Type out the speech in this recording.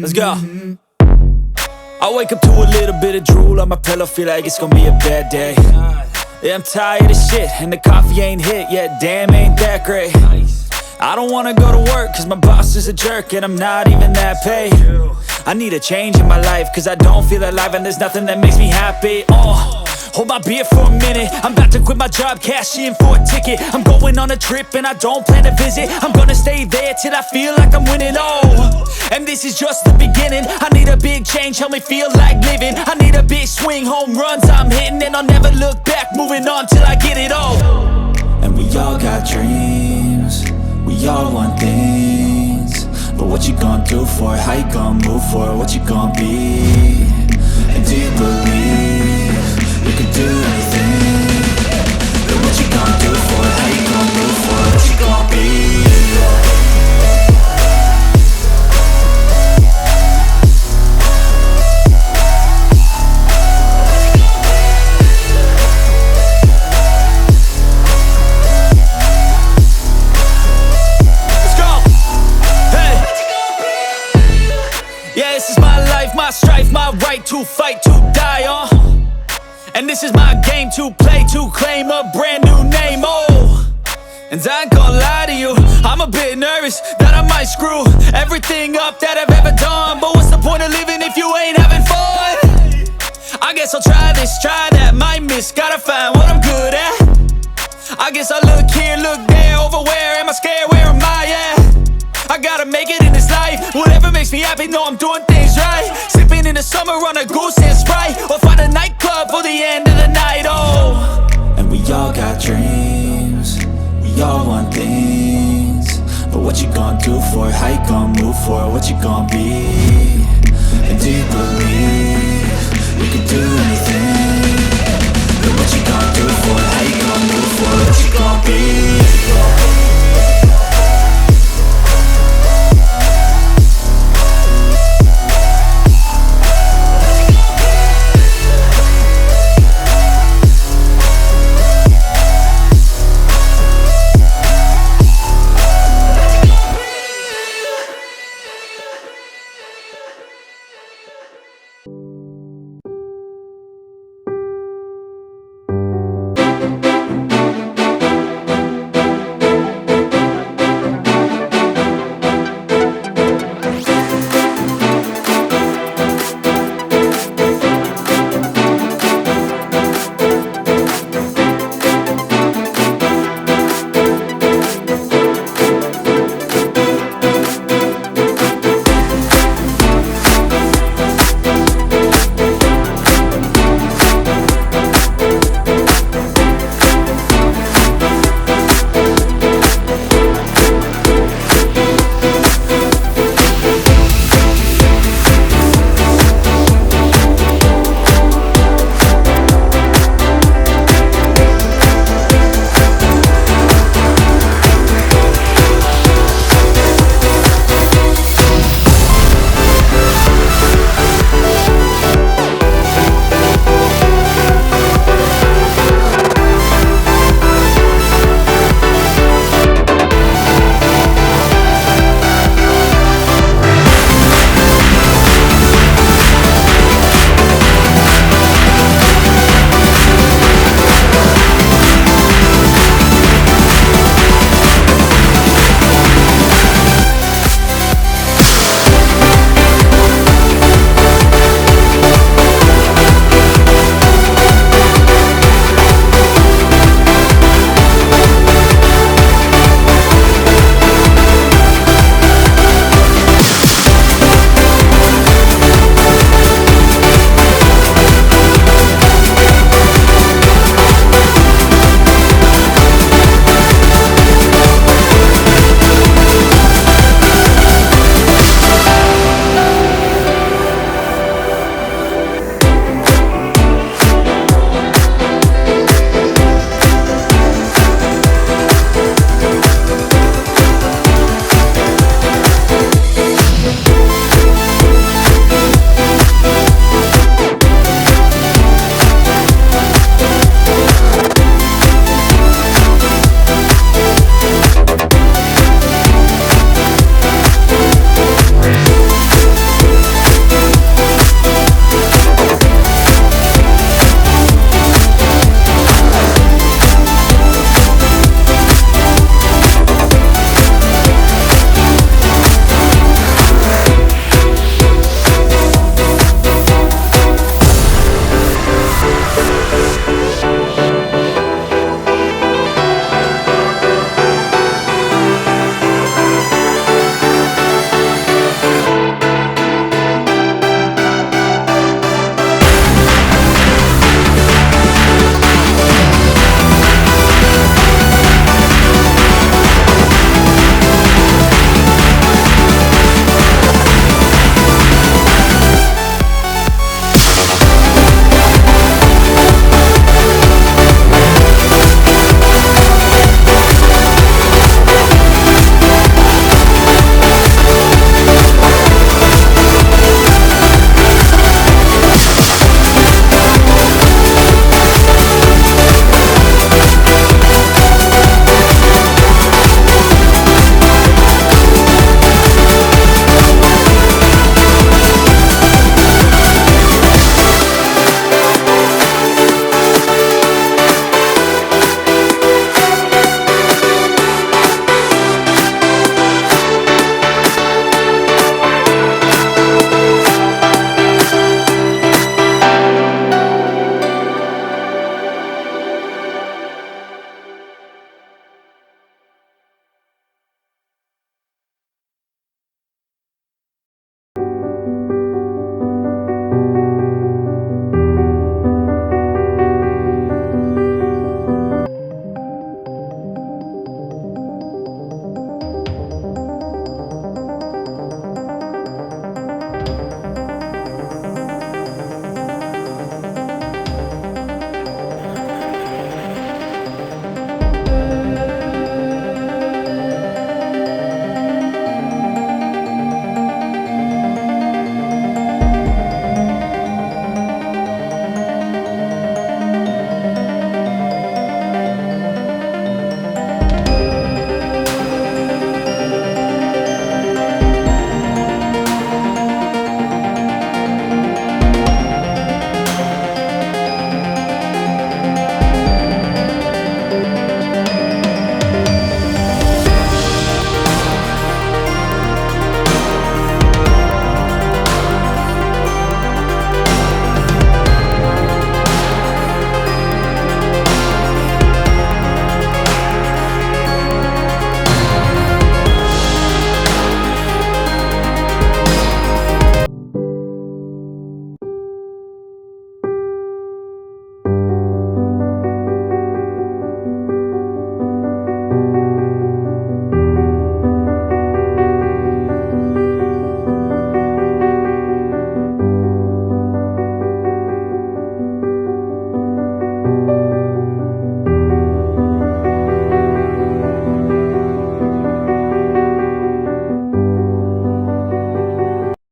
Let's go. I wake up to a little bit of drool on my pillow, feel like it's gonna be a bad day. Yeah, I'm tired of shit, and the coffee ain't hit yet, damn, ain't that great. I don't wanna go to work, cause my boss is a jerk, and I'm not even that paid. I need a change in my life, cause I don't feel alive, and there's nothing that makes me happy. Hold my beer for a minute, I'm about to quit my job, cash in for a ticket. I'm going on a trip and I don't plan to visit. I'm gonna stay there till I feel like I'm winning, and this is just the beginning. I need a big change, help me feel like living. I need a big swing, home runs I'm hitting, and I'll never look back, moving on till I get it all. And we all got dreams, we all want things, but what you gonna do for it? How you gonna move for it? What you gonna be? And do you believe you can do anything? But what you gonna do for it? How you gonna move for it? What you gonna be? My strife, my right to fight, to die on. And this is my game to play, to claim a brand new name, And I ain't gonna lie to you, I'm a bit nervous that I might screw everything up that I've ever done. But what's the point of living if you ain't having fun? I guess I'll try this, try that, might miss, gotta find what I'm good at. I guess I look here, look there, over where am I scared, where am I at? I gotta make it in this life, whatever makes me happy, know I'm doing things right. Sipping in the summer on a goose and Sprite, or find a nightclub for the end of the night, And we all got dreams, we all want things, but what you gonna do for it? How you gonna move for it? What you gonna be? And do you believe